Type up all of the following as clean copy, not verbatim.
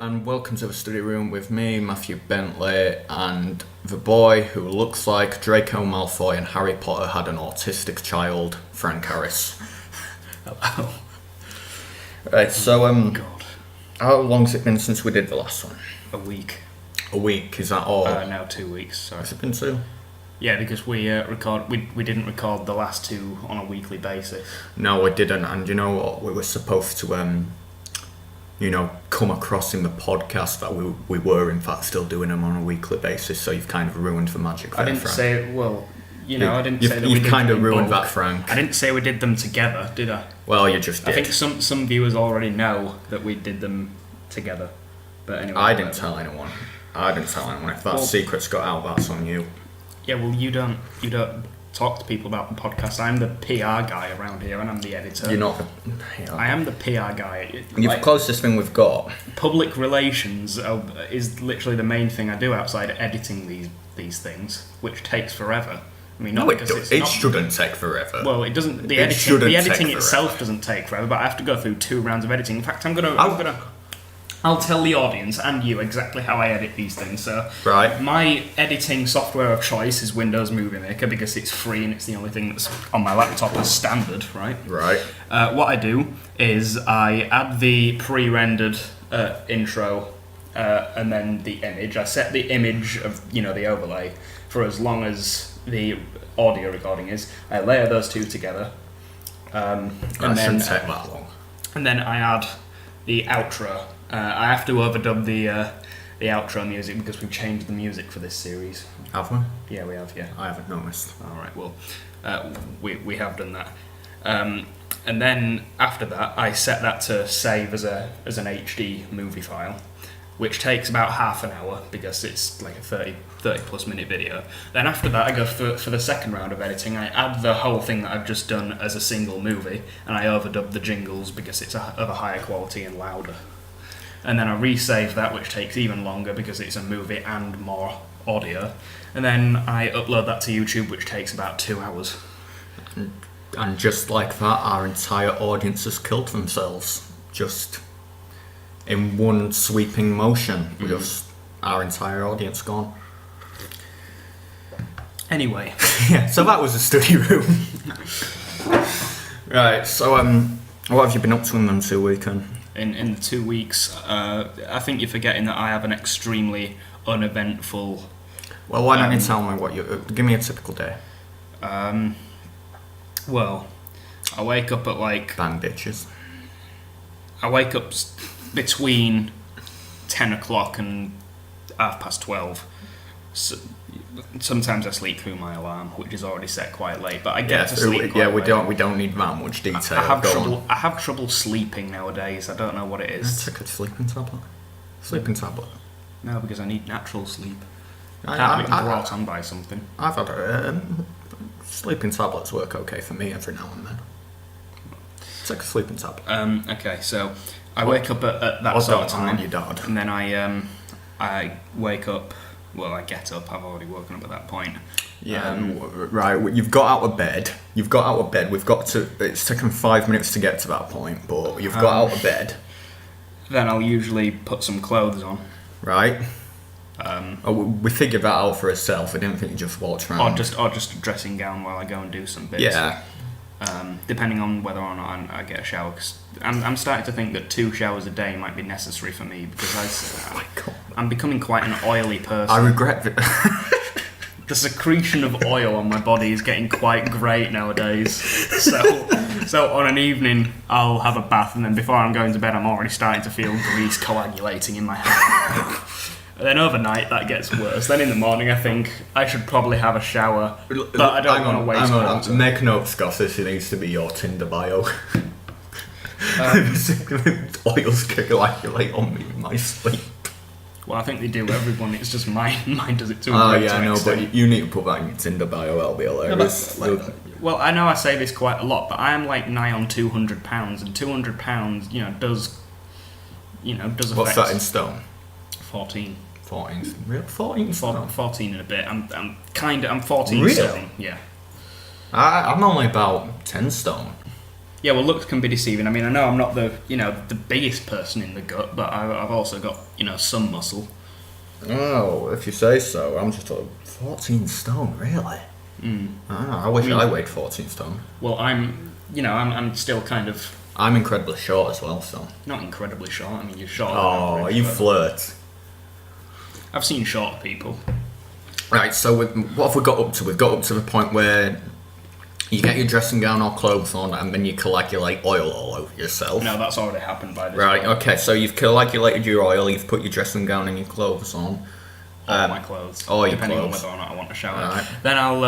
and welcome to the study room with me, Matthew Bentley, and the boy who looks like Draco Malfoy and Harry Potter had an autistic child, Frank Harris. Hello. Right, so, God. how long's it been since we did the last one? A week. A week, is that all? No, 2 weeks, sorry. Has it been 2? Yeah, because we didn't record the last 2 on a weekly basis. No, we didn't, and you know what? We were supposed to, come across in the podcast that we were in fact still doing them on a weekly basis, so you've kind of ruined the magic there, I didn't Frank. say, well, I didn't say that we You've did kind them of in ruined bulk. that, Frank. I didn't say we did them together, did I? Well, you just did. I think some viewers already know that we did them together. But anyway. I didn't tell anyone. If that secret's got out, that's on you. Yeah, well, you don't talk to people about the podcast. I'm the PR guy around here, and I'm the editor. You're not. I am the PR guy. You're the closest thing we've got. Public relations is literally the main thing I do outside editing these things, which takes forever. I mean, not because it shouldn't take forever. Well, it doesn't. The shouldn't editing take itself forever. doesn't take forever, but I have to go through 2 rounds of editing. In fact, I'll tell the audience and you exactly how I edit these things. So, right. My editing software of choice is Windows Movie Maker because it's free and it's the only thing that's on my laptop as standard, right? Right. What I do is I add the pre-rendered intro and then the image. I set the image of the overlay for as long as the audio recording is. I layer those 2 together. That shouldn't take that long. And then I add the outro. I have to overdub the outro music because we've changed the music for this series. Have we? Yeah, we have. Yeah, I haven't noticed. All right. Well, we have done that. And then after that, I set that to save as an HD movie file, which takes about half an hour because it's like a 30 plus minute video. Then after that, I go for the second round of editing. I add the whole thing that I've just done as a single movie, and I overdub the jingles because it's of a higher quality and louder. And then I resave that, which takes even longer because it's a movie and more audio. And then I upload that to YouTube, which takes about 2 hours. And just like that, our entire audience has killed themselves. Just in one sweeping motion. Just our entire audience gone. Anyway. Yeah, so that was the study room. Right, so what have you been up to in them 2 weekends? In the 2 weeks, I think you're forgetting that I have an extremely uneventful... Well, why don't you tell me give me a typical day. Well, I wake up at Bang bitches. I wake up between 10 o'clock and 12:30. So, sometimes I sleep through my alarm, which is already set quite late, but I get to sleep quite late. We don't need that much detail. I have trouble sleeping nowadays. I don't know what it is. Take a sleeping tablet. Sleeping tablet. No, because I need natural sleep. Can't be brought on by something. I've had sleeping tablets work okay for me every now and then. Take a sleeping tablet. Okay, so I wake up at that sort of time, your dad. and then I wake up. Well, I get up. I've already woken up at that point. Yeah, right. You've got out of bed. We've got to. It's taken 5 minutes to get to that point, but you've got out of bed. Then I'll usually put some clothes on. Right. We figured that out for ourselves. I didn't think you just walked around. Or just a dressing gown while I go and do some bits. Yeah. Depending on whether or not I get a shower. Cause I'm starting to think that 2 showers a day might be necessary for me because I'm becoming quite an oily person. I regret that. The secretion of oil on my body is getting quite great nowadays. So on an evening, I'll have a bath, and then before I'm going to bed, I'm already starting to feel grease coagulating in my hair. And then overnight, that gets worse. Then in the morning, I think I should probably have a shower, but I don't want to waste water. Make notes, Scott. This needs to be your Tinder bio. Oils coagulate on me in my sleep. Well, I think they do everyone. It's just mine does it too. Oh yeah, I know, but you need to put that in your Tinder bio. That'll be hilarious. Well, I know I say this quite a lot, but I am nigh on £200, and £200, does affect. What's that in stone? 14. 14. Real 14 stone. 14 in a bit. I'm 14 really? stone. Yeah. I'm only about 10 stone. Yeah, well, looks can be deceiving. I mean, I know I'm not the biggest person in the gut, but I've also got some muscle. Oh, if you say so. I'm just 14 stone, really? I wish I weighed 14 stone. Well, I'm still kind of I'm incredibly short as well, so. not incredibly short. I mean, you're short. Oh, you flirt. I've seen short people. Right, so what have we got up to? We've got up to the point where you get your dressing gown or clothes on and then you coagulate oil all over yourself. No, that's already happened by this Right, point. okay, so you've coagulated your oil, you've put your dressing gown and your clothes on. All my clothes. all your depending clothes. on whether or not I want to shower. Right. Then I'll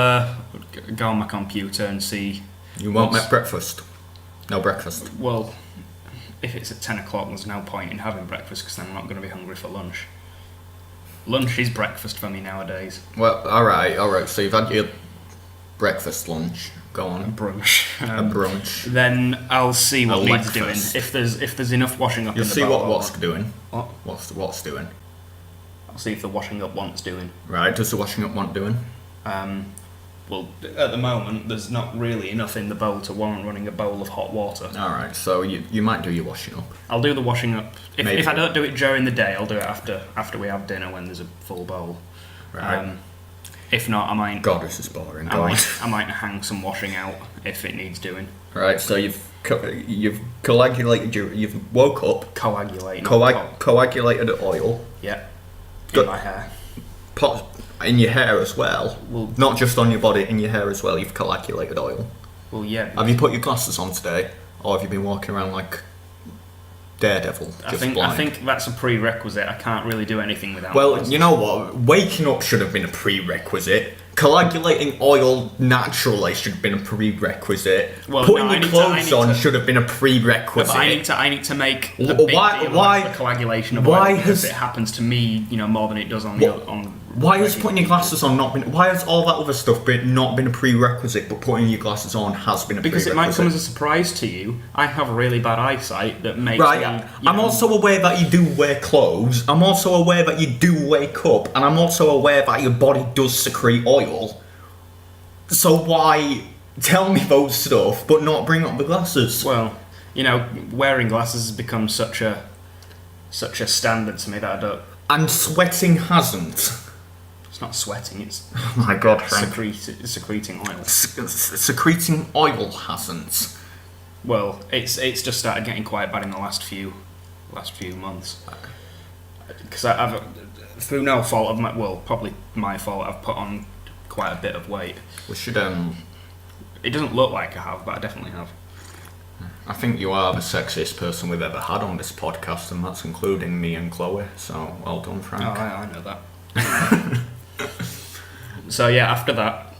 go on my computer and see. You won't make breakfast. No breakfast. Well, if it's at 10 o'clock, there's no point in having breakfast because then I'm not going to be hungry for lunch. Lunch is breakfast for me nowadays. Well, alright, so you've had your breakfast, lunch, go on. Brunch. A brunch. Then I'll see what A needs doing. breakfast. If there's enough washing up You'll in the see bowl. what's doing. What? What's doing. I'll see if the washing up wants doing. Right, does the washing up want doing? Well, at the moment, there's not really enough in the bowl to warrant running a bowl of hot water. Alright, so you might do your washing up. I'll do the washing up. Maybe. If I don't do it during the day, I'll do it after we have dinner when there's a full bowl. Right. If not, I might. God, this is boring. Go on. I might hang some washing out if it needs doing. Right, so you've coagulated you've woke up, Coagulate. coagulated oil, Yeah. Good. In my hair. pot in your hair as well. Well- Not just on your body, in your hair as well. You've coagulated oil. Well, yeah. Have you put your glasses on today, or have you been walking around like Daredevil? I Just think blind? I think that's a prerequisite. I can't really do anything without. Well, glasses. you know what? Waking up should have been a prerequisite. Coagulating oil naturally should have been a prerequisite. Well, Putting no, I your need to- clothes I on need to- should have been a But prerequisite. I need to make a Wh- big why- deal why- about the coagulation of why oil because has- it happens to me, more than it does on What- the on. Why has putting your glasses on not been? Why has all that other stuff not been a prerequisite, but putting your glasses on has been a Because it prerequisite? might come as a surprise to you. I have really bad eyesight that makes Right, me. I'm also aware that you do wear clothes. I'm also aware that you do wake up, and I'm also aware that your body does secrete oil. So why tell me those stuff, but not bring up the glasses? Well, wearing glasses has become such a standard to me that I don't. And sweating hasn't. It's not sweating. It's Oh my god, Frank. secreting oil. Secreting oil hasn't. Well, it's just started getting quite bad in the last few months. Because I've through no fault of probably my fault. I've put on quite a bit of weight. We should It doesn't look like I have, but I definitely have. I think you are the sexiest person we've ever had on this podcast, and that's including me and Chloe. So well done, Frank. Oh, I know that. So yeah, after that,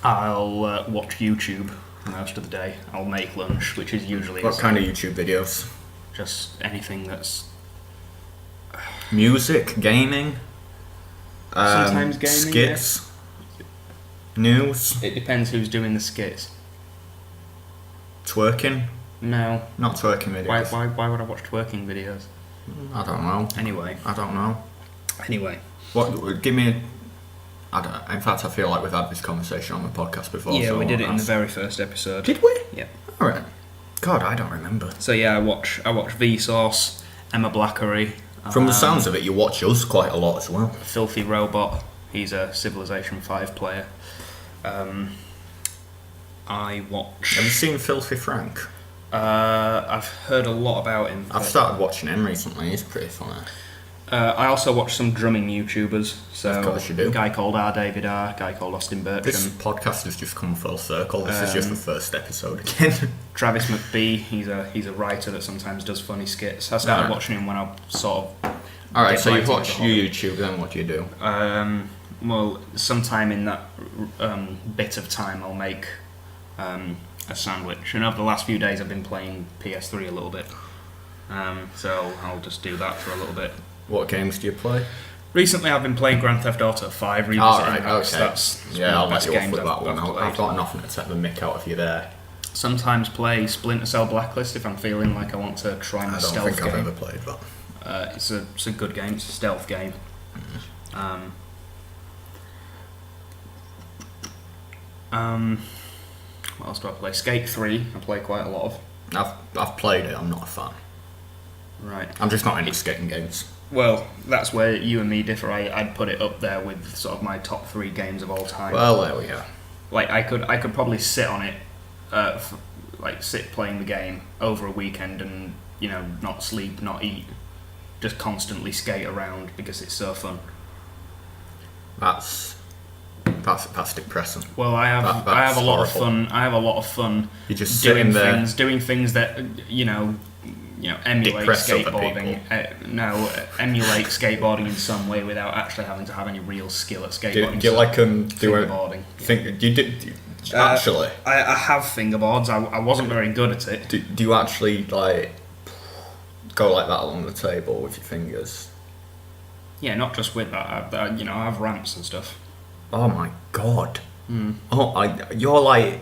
I'll watch YouTube most of the day. I'll make lunch, which is usually What kind of YouTube videos? just anything that's Music, gaming, sometimes gaming. skits, news, Yeah. It depends who's doing the skits. twerking. No. Not twerking videos. Why would I watch twerking videos? I don't know. Anyway. What? Give me. I don't. In fact, I feel like we've had this conversation on the podcast before. Yeah, so we did it in the that's- very first episode. Did we? Yeah. All right. God, I don't remember. So yeah, I watch Vsauce, Emma Blackery. From the sounds of it, you watch us quite a lot as well. Filthy Robot. He's a Civilization 5 player. I watch. Have you seen Filthy Frank? I've heard a lot about him. I've started watching him recently. He's pretty funny. I also watch some drumming YouTubers. So Of course you do. A guy called R. David R. A guy called Austin Bircham. This podcast has just come full circle. This is just the first episode again. Travis McBee. He's a writer that sometimes does funny skits. I started Alright. watching him when I sort of. All right. get So right you've into watched the hobby. YouTube. Then what do you do? Well, sometime in that bit of time, I'll make a sandwich. And over the last few days, I've been playing PS3 a little bit. So I'll just do that for a little bit. What games do you play? Recently, I've been playing Grand Theft Auto 5. Revisiting All right. that, Okay. so that's Yeah, one I'll of the let best you off games with that I've one. played. I've got nothing to take the mick out of you there. Sometimes play Splinter Cell Blacklist if I'm feeling like I want to try my I don't stealth think game. I've ever played that. It's a good game. It's a stealth game. What else do I play? Skate 3, I play quite a lot of. I've played it. I'm not a fan. Right. I'm just not into skating games. Well, that's where you and me differ. I'd put it up there with sort of my top 3 games of all time. Well, there we go. Like I could probably sit on it, sit playing the game over a weekend and not sleep, not eat, just constantly skate around because it's so fun. That's depressing. Well, I have a lot of fun. I have a lot of fun. You're just doing sitting there, doing things that emulate depress other skateboarding. Emulate skateboarding in some way without actually having to have any real skill at skateboarding. Do you like do fingerboarding? Actually, I have fingerboards. I wasn't very good at it. Do you actually go like that along the table with your fingers? Yeah, not just with that. I have ramps and stuff. Oh my god! You're like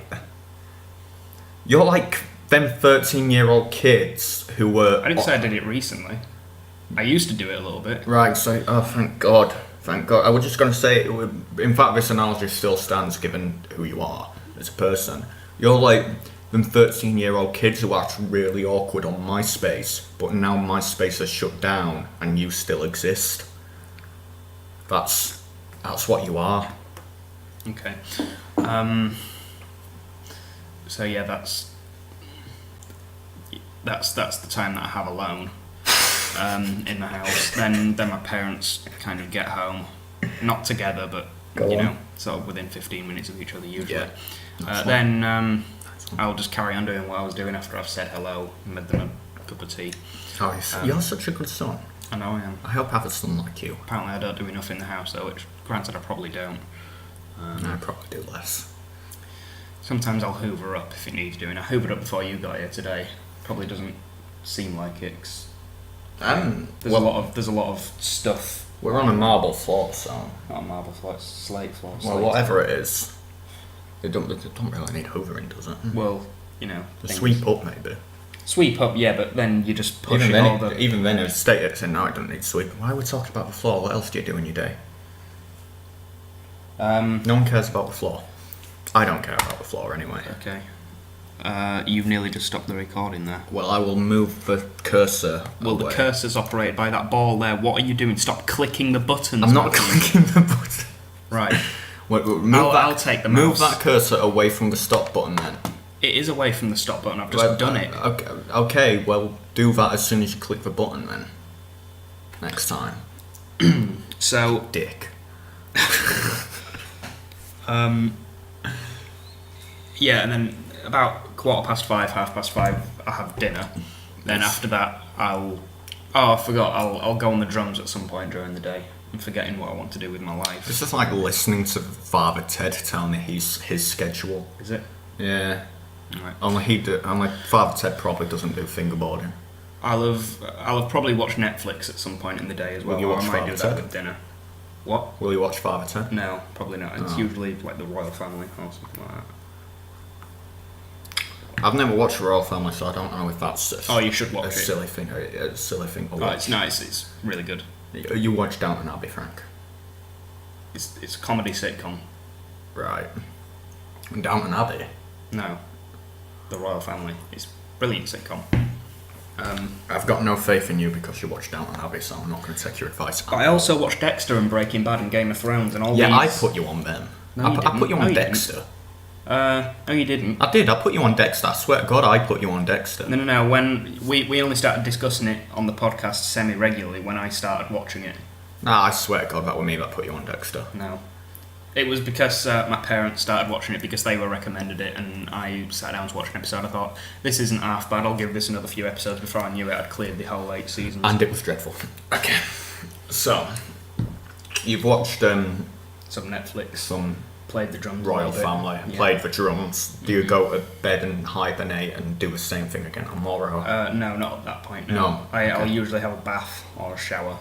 them 13-year-old kids who were. I didn't say I did it recently. I used to do it a little bit. Right. So, thank God. I was just going to say, in fact, this analogy still stands given who you are as a person. You're like them 13-year-old kids who act really awkward on MySpace, but now MySpace has shut down and you still exist. That's what you are. Okay. So yeah, that's the time that I have alone in the house. Then my parents kind of get home, not together, but sort of within 15 minutes of each other usually. Yeah. Then I'll just carry on doing what I was doing after I've said hello and made them a cup of tea. Oh, you're such a good son. I know I am. I hope I have a son like you. Apparently I don't do enough in the house though, which granted I probably don't. I probably do less. Sometimes I'll hoover up if it needs doing. I hoovered up before you got here today. Probably doesn't seem like it. 'Cause there's a lot of stuff. We're on a marble floor, so. Not a marble floor, it's slate floor. Well, whatever it is, it don't really need hoovering, does it? Well, Sweep up maybe. Sweep up, yeah, but then you just push Even then, a state it's in, no, it doesn't need sweeping. Why are we talking about the floor? What else do you do in your day? No one cares about the floor. I don't care about the floor anyway. Okay. You've nearly just stopped the recording there. Well, I will move the cursor Well, away. the cursor's operated by that ball there. What are you doing? Stop clicking the buttons. I'm not clicking the button. Right. I'll take the Move mouse. that cursor away from the stop button then. It is away from the stop button. I've just done it. Okay, well, do that as soon as you click the button then. Next time. So, Dick. yeah, and then about 5:15, 5:30, I have dinner. Then after that, I forgot. I'll go on the drums at some point during the day. I'm forgetting what I want to do with my life. This is like listening to Father Ted tell me his schedule. Is it? Yeah. Right. Only Father Ted probably doesn't do fingerboarding. I'll have probably watched Netflix at some point in the day as well. Will you watch I might do Father that Ted? with dinner. What? Will you watch Father Ted? No, probably not. It's Oh. usually like the Royal Family or something like that. I've never watched Royal Family, so I don't know if that's Oh, you should a watch it. silly thing. A silly thing to Oh, watch. it's nice. It's really good. You watch Downton Abbey, Frank? It's a comedy sitcom. Right. Downton Abbey. No, the Royal Family. It's a brilliant sitcom. I've got no faith in you because you watch Downton Abbey, so I'm not going to take your advice. But I also watched Dexter and Breaking Bad and Game of Thrones and all Yeah, I these. put you on them. No, you I put you didn't. on No, you Dexter. No, you didn't. I did. I put you on Dexter. I swear to God, I put you on Dexter. No. When we only started discussing it on the podcast semi-regularly when I started watching it. Nah, I swear to God, that was me that put you on Dexter. No. It was because my parents started watching it because they were recommended it, and I sat down to watch an episode. I thought, this isn't half bad, I'll give this another few episodes. Before I knew it, I'd cleared the whole 8 seasons. And it was dreadful. Okay. So, you've watched Some Netflix. some Played the drums a Royal little bit. Family, Yeah. played the drums. Do you go to bed and hibernate and do the same thing again tomorrow? No, not at that point. No, I'll okay. usually have a bath or a shower.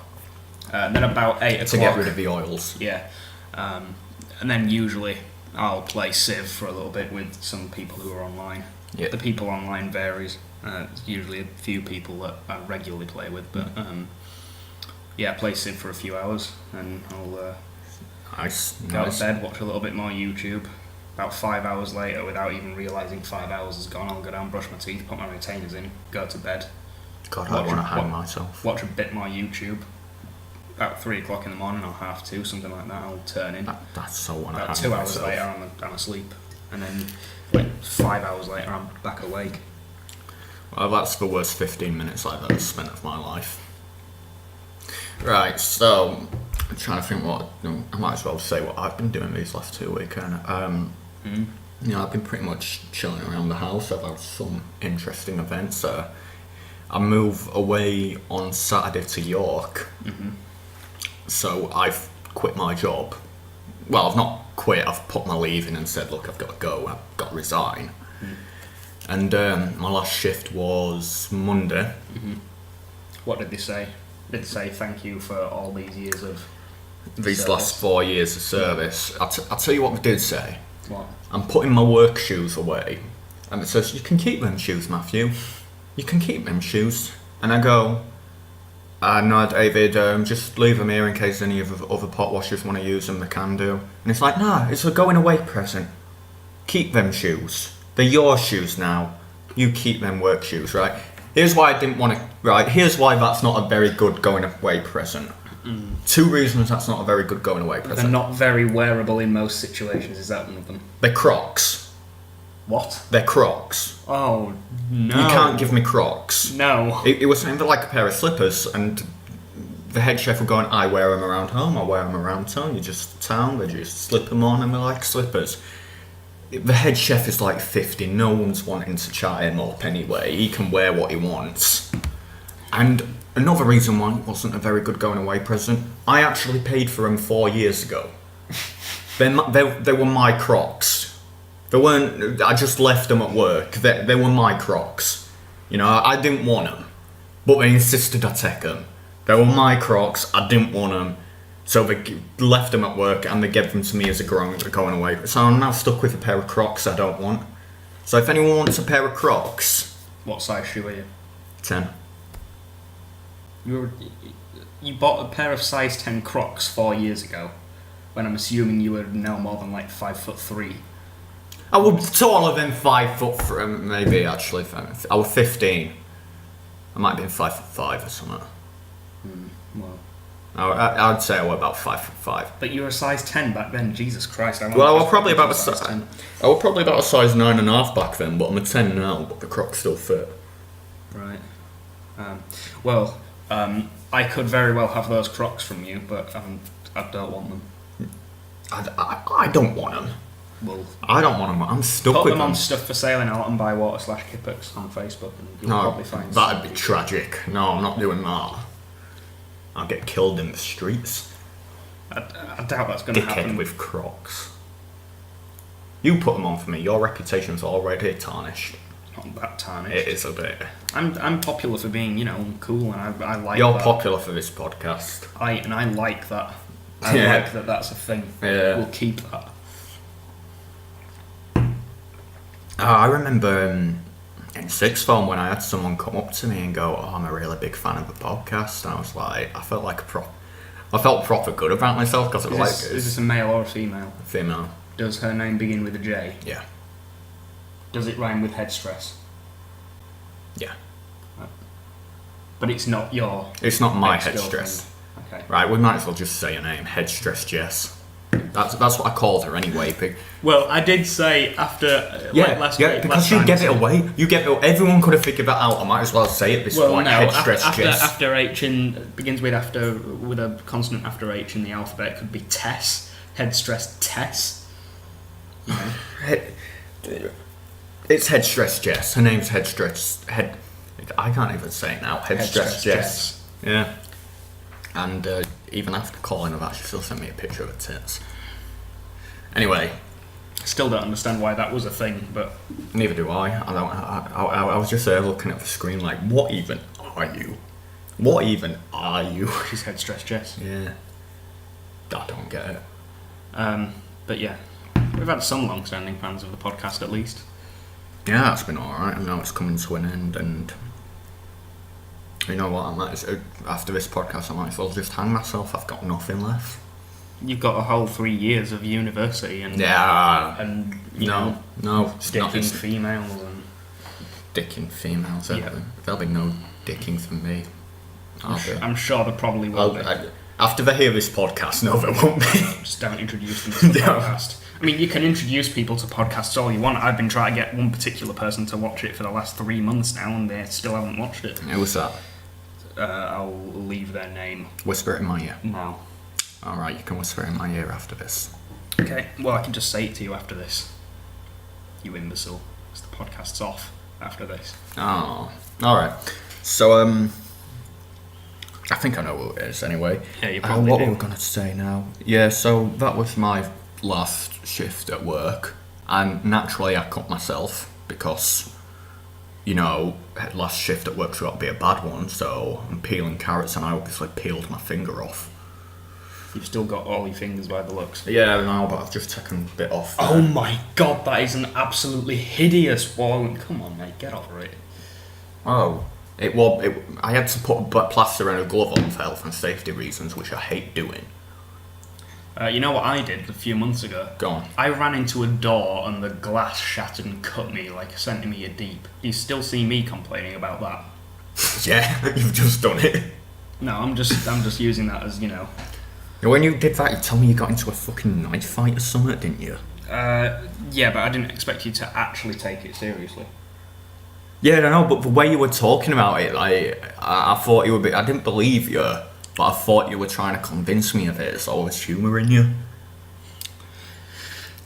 Then about 8 o'clock. to get rid of the oils. Yeah. And then usually I'll play Civ for a little bit with some people who are online. Yeah. The people online varies. It's usually a few people that I regularly play with, but yeah, I play Civ for a few hours and I'll Nice. go to bed, watch a little bit more YouTube. About 5 hours later, without even realising 5 hours has gone on, go down, brush my teeth, put my retainers in, go to bed. God, I want to hang myself. Watch a bit more YouTube. About 3 o'clock in the morning or 2:30, something like that, I'll turn in. That's so want to hang About 2 hours myself. later, I'm asleep. And then like 5 hours later, I'm back awake. Well, that's the worst 15 minutes I've ever spent of my life. Right, so I'm trying to think I might as well say what I've been doing these last 2 weekends. You know, I've been pretty much chilling around the house. I've had some interesting events. I move away on Saturday to York, so I've quit my job. Well, I've not quit. I've put my leave in and said, look, I've got to go. I've got to resign. And my last shift was Monday. What did they say? Did they say thank you for all these years of These service? last 4 years of service. I'll tell you what they did say. What? I'm putting my work shoes away. And it says, you can keep them shoes, Matthew. You can keep them shoes. And I go, no, David, just leave them here in case any of the other pot washers want to use them, they can do. And it's like, no, it's a going away present. Keep them shoes. They're your shoes now. You keep them work shoes, right? Here's why I didn't want to, right, here's why that's not a very good going away present. 2 reasons that's not a very good going away present. They're not very wearable in most situations, is that one of them? They're Crocs. What? They're Crocs. Oh, no. You can't give me Crocs. No. It was something like a pair of slippers, and the head chef were going, I wear them around home, I wear them around town, you just they just slip them on and they're like slippers. The head chef is like 50, no one's wanting to chat him up anyway, he can wear what he wants. And another reason why it wasn't a very good going away present, I actually paid for them 4 years ago. They were my Crocs. They weren't, I just left them at work, they were my Crocs. You know, I didn't want them, but they insisted I take them. They were my Crocs, I didn't want them, so they left them at work and they gave them to me as a going away. So I'm now stuck with a pair of Crocs I don't want. So if anyone wants a pair of Crocs... What size shoe are you? 10. You bought a pair of size 10 Crocs 4 years ago, when I'm assuming you were no more than like 5'3". I would taller than 5 foot, maybe actually. I was 15. I might have been 5'5" or something. Well, I'd say I was about 5'5". but you were a size 10 back then. Jesus Christ! Well, I was probably about a size 10. I was probably about a size 9.5 back then, but I'm a 10 now. But the Crocs still fit. Right. I could very well have those Crocs from you, but I don't want them. I don't want them. Well, I don't want them. I'm stuck put with them them. on Stuff for Sale and out and buy water/Kippocks on Facebook, and you'll No, probably find. that'd be tragic. No, I'm not doing that. I'll get killed in the streets. I doubt that's going to happen. Dickhead with Crocs. You put them on for me. Your reputation's already tarnished. Not that tarnished. It is a bit. I'm popular for being, cool, and I like. You're that. popular for this podcast. I like that. I like that. That's a thing. Yeah. We'll keep that. I remember in sixth form when I had someone come up to me and go, "Oh, I'm a really big fan of the podcast," and I was like, I felt proper good about myself because it was Is this a male or a female? female. Does her name begin with a J? Yeah. Does it rhyme with head stress? Yeah. But it's not your. It's not my head ex-girlfriend. stress. Okay. Right, we might as well just say her name, Head Stress Jess. That's what I called her anyway. Well, I did say after Because you gave it away. Everyone could have figured that out. I might as well say it this point. No, Head Stress Jess. after H begins with a consonant after H in the alphabet, it could be Tess. Head stress Tess. You know. It's Head Stress Jess. Her name's Head Stress. I can't even say it now. Head Stress Jess. Yeah. And even after calling her that, she still sent me a picture of her tits. Anyway. Still don't understand why that was a thing, but... Neither do I. I was just there looking at the screen like, what even are you? What even are you? She's Head Stress Jess. Yeah. I don't get it. But yeah. We've had some long-standing fans of the podcast, at least. Yeah, that's been alright. I know it's coming to an end, and... You know what, after this podcast I might as well just hang myself. I've got nothing left. You've got a whole 3 years of university and Yeah. and you know, No, it's not. dicking It's females and dicking females. Yeah. There'll be no dicking from me. I'm sure there probably will be. After they hear this podcast, no, there won't be. Just don't introduce them to the No. podcast. I mean, you can introduce people to podcasts all you want. I've been trying to get one particular person to watch it for the last 3 months now, and they still haven't watched it. Who's that? I'll leave their name. Whisper it in my ear. No. Alright, you can whisper it in my ear after this. Okay, well, I can just say it to you after this. You imbecile. Because the podcast's off after this. Oh, alright. So, I think I know what it is anyway. Yeah, you probably What do. were we going to say now? Yeah, so that was my last shift at work. And naturally I cut myself because, you know, last shift at work's got to be a bad one. So I'm peeling carrots and I obviously peeled my finger off. You've still got all your fingers by the looks. Yeah, I know, but I've just taken a bit off. Oh my god, that is an absolutely hideous one. Come on, mate, get over it. Oh, I had to put a plaster and a glove on for health and safety reasons, which I hate doing. You know what I did a few months ago? Go on. I ran into a door and the glass shattered and cut me like a centimetre deep. You still see me complaining about that? Yeah, you've just done it. No, I'm just using that as, you know. When you did that, you told me you got into a fucking knife fight or something, didn't you? Yeah, but I didn't expect you to actually take it seriously. Yeah, I know, but the way you were talking about it, like, I thought you were I didn't believe you, but I thought you were trying to convince me of it, so I was humouring you.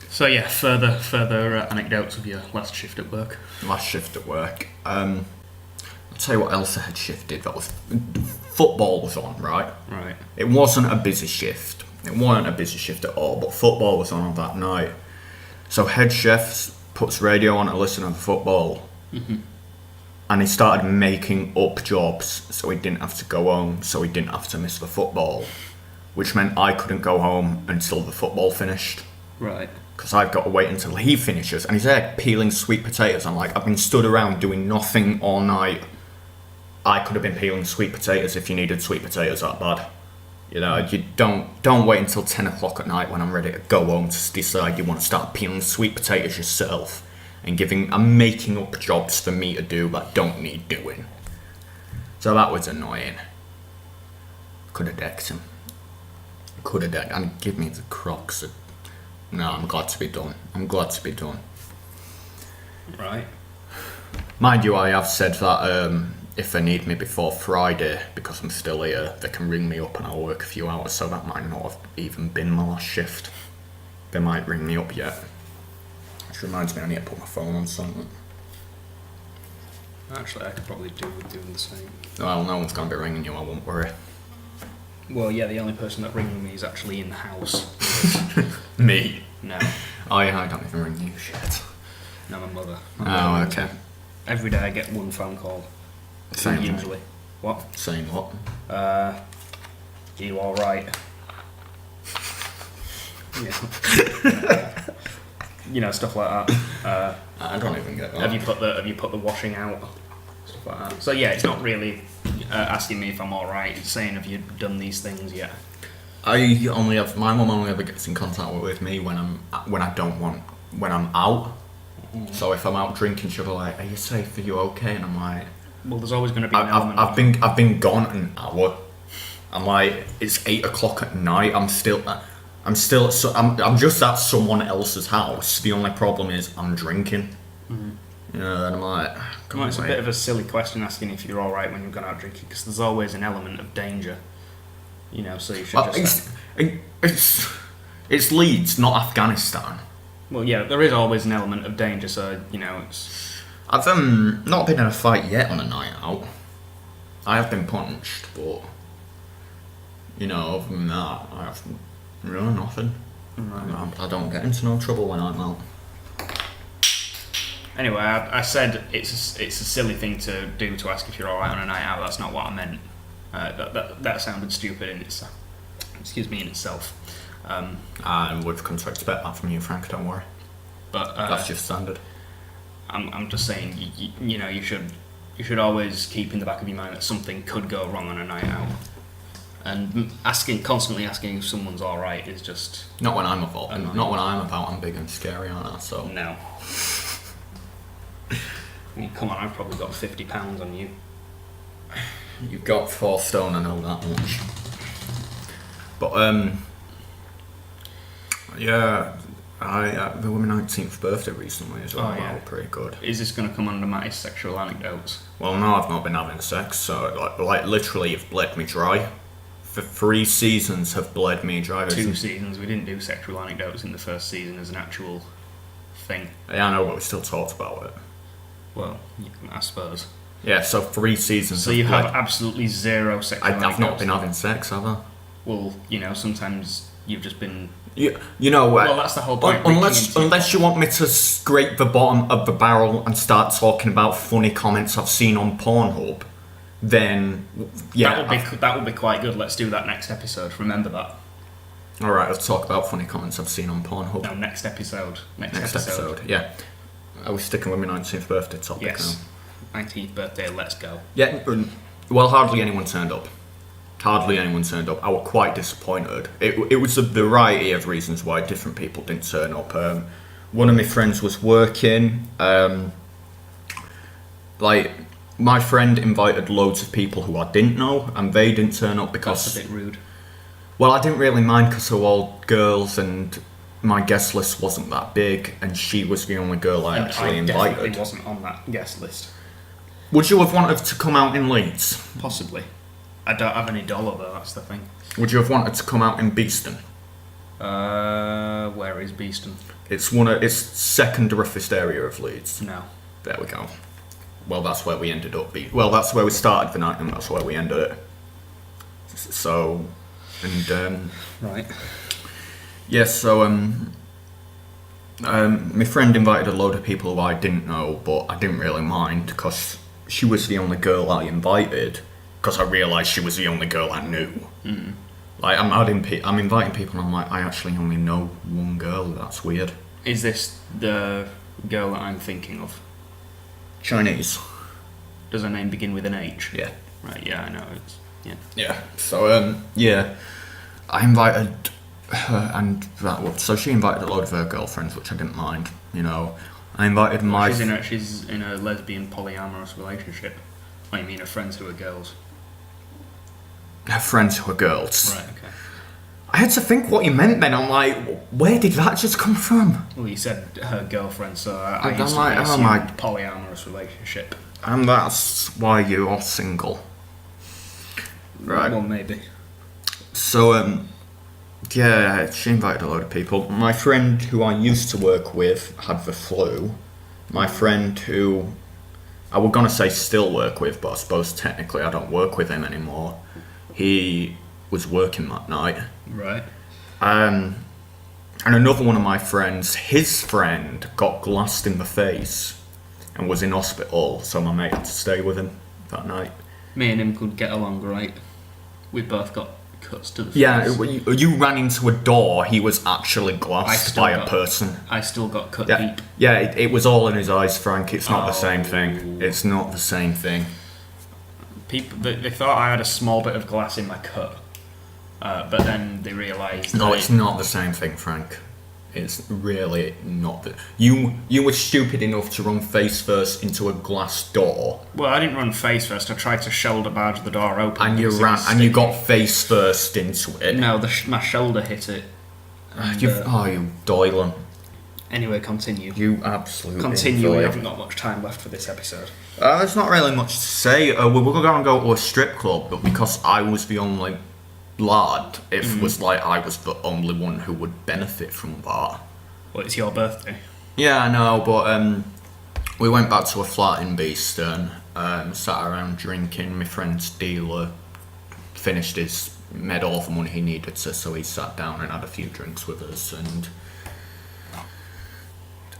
So yeah, further anecdotes of your last shift at work. Last shift at work. I'll tell you what else I had shifted. That was football was on, right? Right. It wasn't a busy shift. It wasn't a busy shift at all, but football was on that night. So head chef puts radio on to listen to the football. Mm-hmm. And he started making up jobs so he didn't have to go home, so he didn't have to miss the football. Which meant I couldn't go home until the football finished. Right. Because I've got to wait until he finishes. And he's there peeling sweet potatoes. I'm like, I've been stood around doing nothing all night. I could have been peeling sweet potatoes if you needed sweet potatoes that bad. You know, you don't wait until 10 o'clock at night when I'm ready to go home to decide you want to start peeling sweet potatoes yourself and making up jobs for me to do that don't need doing. So that was annoying. Could have decked him. Could have decked, and give me the Crocs. No, I'm glad to be done. I'm glad to be done. Right. Mind you, I have said that if they need me before Friday, because I'm still here, they can ring me up and I'll work a few hours, so that might not have even been my last shift. They might ring me up yet. Which reminds me, I need to put my phone on something. Actually, I could probably do with doing the same. Well, no one's going to be ringing you, I won't worry. Well, yeah, the only person that ringing me is actually in the house. Me? No. Oh yeah, I don't even ring you, shit. No, my mother. Oh, okay. Every day I get one phone call. Same. Usually. What? Saying what? You alright? Yeah. You know, stuff like that. I don't even get that. Have you put the washing out? Stuff like that. So yeah, it's not really asking me if I'm alright, it's saying have you done these things yet? My mum only ever gets in contact with me when I'm out. Mm. So if I'm out drinking, she'll be like, "Are you safe? Are you okay?" And I'm like, Well, there's always going to be an element I've been gone an hour. I'm like, it's 8 o'clock at night. I'm just at someone else's house. The only problem is I'm drinking. Mm-hmm. You know, and I'm like, Well, it's a bit of a silly question asking if you're alright when you've gone out drinking, because there's always an element of danger. You know, so you should just... It's Leeds, not Afghanistan. Well, yeah, there is always an element of danger, so, you know, it's... I've not been in a fight yet on a night out. I have been punched, but... You know, other than that, I have really nothing. Right. I don't get into no trouble when I'm out. Anyway, I said it's a silly thing to do to ask if you're alright on a night out. That's not what I meant. That sounded stupid in itself. Excuse me, in itself. And we've come to expect that from you, Frank. Don't worry. But that's just standard. I'm just saying, you know, you should always keep in the back of your mind that something could go wrong on a night out. And constantly asking if someone's all right is just Not when I'm about. Annoying. Not when I'm about. I'm big and scary, aren't I? So no. I mean, come on, I've probably got £50 on you. you've got 4 stone. I know that much. But yeah, there was my 19th birthday recently as well. Oh, yeah. That was pretty good. Is this going to come under my sexual anecdotes? Well, no, I've not been having sex, so like literally, you've bled me dry. For 3 seasons, have bled me dry. 2 seasons. We didn't do sexual anecdotes in the first season as an actual thing. Yeah, I know, but we still talked about it. Well, I suppose. Yeah, so 3 seasons. So you have absolutely zero sexual anecdotes? I've not been having sex, have I? Well, sometimes you've just been... You know what? Well, that's the whole point. Unless you want me to scrape the bottom of the barrel and start talking about funny comments I've seen on Pornhub, then yeah, that would be quite good. Let's do that next episode. Remember that. All right, let's talk about funny comments I've seen on Pornhub. No, next episode. Next episode. Yeah. Are we sticking with my 19th birthday topic yes. now? 19th birthday. Let's go. Yeah. Well, hardly anyone turned up. Hardly anyone turned up. I was quite disappointed. It was a variety of reasons why different people didn't turn up. One of my friends was working. My friend invited loads of people who I didn't know, and they didn't turn up because... That's a bit rude. Well, I didn't really mind because they were all girls, and my guest list wasn't that big, and she was the only girl I actually invited. Definitely wasn't on that guest list. Would you have wanted to come out in Leeds? Possibly. I don't have any dollar though, that's the thing. Would you have wanted to come out in Beeston? Where is Beeston? It's second roughest area of Leeds. No. There we go. Well, that's where we ended up. Well, that's where we started the night, and that's where we ended it. So, and right. yeah. So my friend invited a load of people who I didn't know, but I didn't really mind because she was the only girl I invited. Because I realised she was the only girl I knew. Mm. Like I'm inviting people, and I'm like, I actually only know one girl. That's weird. Is this the girl that I'm thinking of? Chinese. Does her name begin with an H? Yeah. Right. Yeah, I know. It's yeah. Yeah. So yeah, I invited her, and so she invited a load of her girlfriends, which I didn't mind. I invited my. She's in a lesbian polyamorous relationship. Oh, you mean her friends who are girls? Her friends who are girls. Right. Okay. I had to think what you meant then. I'm like, where did that just come from? Well, you said her girlfriend, so I I'm used like, to oh my- polyamorous relationship. And that's why you are single. Right. Well, maybe. So, yeah, she invited a load of people. My friend who I used to work with had the flu. My friend who I was going to say still work with, but I suppose technically I don't work with him anymore. He was working that night. Right. And another one of my friends, his friend got glassed in the face and was in hospital, so my mate had to stay with him that night. Me and him could get along great. We both got cuts to the face. Yeah, you ran into a door, he was actually glassed by a person. I still got cut Yeah, deep. yeah, it was all in his eyes, Frank. It's not the same thing. It's not the same thing. People, they thought I had a small bit of glass in my cut, but then they realised... No, it's not the same thing, Frank. It's really not. You were stupid enough to run face first into a glass door. Well, I didn't run face first. I tried to shoulder barge the door open. And you ran, and you got face first into it. No, my shoulder hit it. And, you doiling. Anyway, continue. You absolutely Continue. We haven't got much time left for this episode. There's not really much to say. We were going to go to a strip club, but because I was the only lad, it was like I was the only one who would benefit from that. Well, it's your birthday. Yeah, I know, but we went back to a flat in Beeston, sat around drinking. My friend's dealer finished made all the money he needed to, so he sat down and had a few drinks with us, and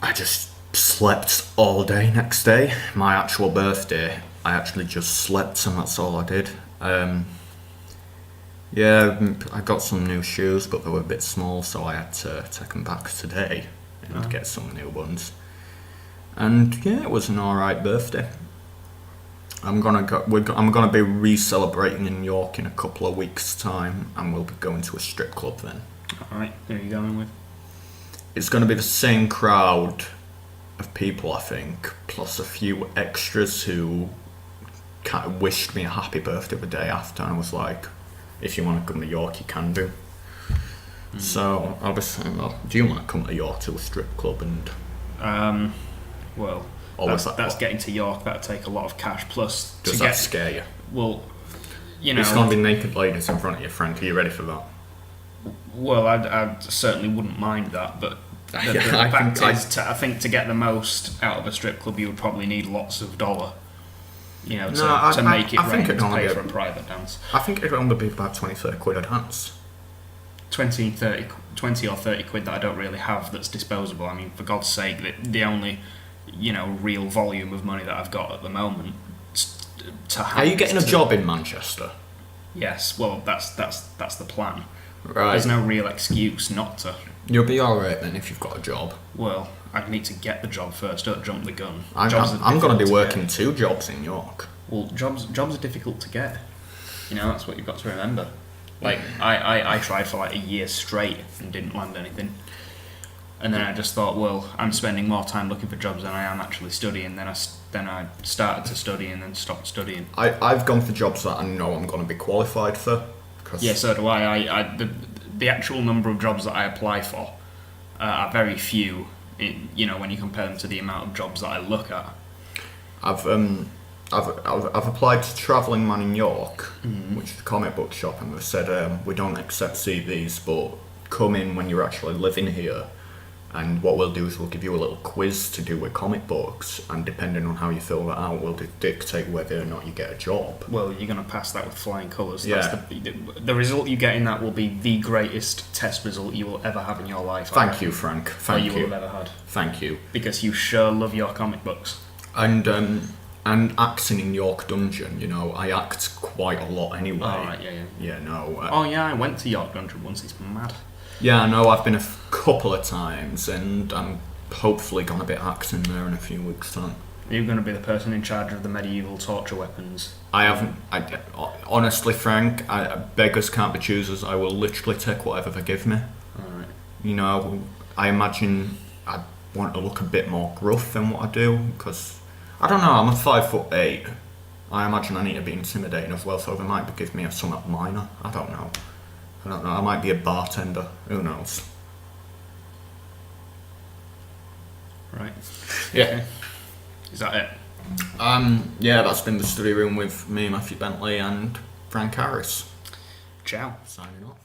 I just slept all day next day. My actual birthday, I actually just slept, and that's all I did. Yeah, I got some new shoes, but they were a bit small, so I had to take them back today and get some new ones. And yeah, it was an alright birthday. I'm gonna be re-celebrating in York in a couple of weeks' time, and we'll be going to a strip club then. All right, who are you going with? It's gonna be the same crowd of people, I think, plus a few extras who kind of wished me a happy birthday the day after, and I was like, if you want to come to York, you can do. So I was saying, well, do you want to come to York to a strip club? And Well, Or was that that's what? getting to York. That'd take a lot of cash. Plus, Does to that get scare you? well, It's gonna be naked ladies in front of you, Frank. Are you ready for that? Well, I certainly wouldn't mind that, but the Yeah, fact is, I think to get the most out of a strip club, you would probably need lots of dollar. You know, to make it I think rain it'd to only pay be for a private dance. I think it'd only be about 20-30 quid a dance. 20 or 30 quid that I don't really have that's disposable. I mean, for God's sake, the only, real volume of money that I've got at the moment to have. Are you getting a job in Manchester? Yes, well, that's the plan. Right. There's no real excuse not to. You'll be alright then if you've got a job. Well, I need to get the job first. Don't jump the gun. I'm going to be working 2 jobs in York. Well, jobs are difficult to get. That's what you've got to remember. Like, I tried for like a year straight and didn't land anything. And then I just thought, well, I'm spending more time looking for jobs than I am actually studying. Then I started to study and then stopped studying. I've gone for jobs that I know I'm going to be qualified for. Yeah, so do I. The actual number of jobs that I apply for are very few. When you compare them to the amount of jobs that I look at. I've applied to Travelling Man in York, which is a comic book shop, and they've said we don't accept CVs, but come in when you're actually living here, and what we'll do is we'll give you a little quiz to do with comic books, and depending on how you fill that out, will dictate whether or not you get a job. Well, you're going to pass that with flying colours. Yeah. The result you get in that will be the greatest test result you will ever have in your life. Thank you, Frank. Thank you you. will have ever had. Thank you. Because you sure love your comic books. And acting in York Dungeon, I act quite a lot anyway. Oh, right, yeah. Yeah, no. I went to York Dungeon once. It's mad. Yeah, I know. I've been a couple of times, and I'm hopefully going to be acting there in a few weeks' time. You're going to be the person in charge of the medieval torture weapons. Honestly, Frank, beggars can't be choosers. I will literally take whatever they give me. Alright. I imagine I want to look a bit more gruff than what I do, because I don't know. I'm a 5'8". I imagine I need to be intimidating as well, so they might give me a somewhat minor. I don't know. I might be a bartender. Who knows? Right. Yeah. Okay. Is that it? Yeah, that's been the study room with me, Matthew Bentley, and Frank Harris. Ciao. Signing off.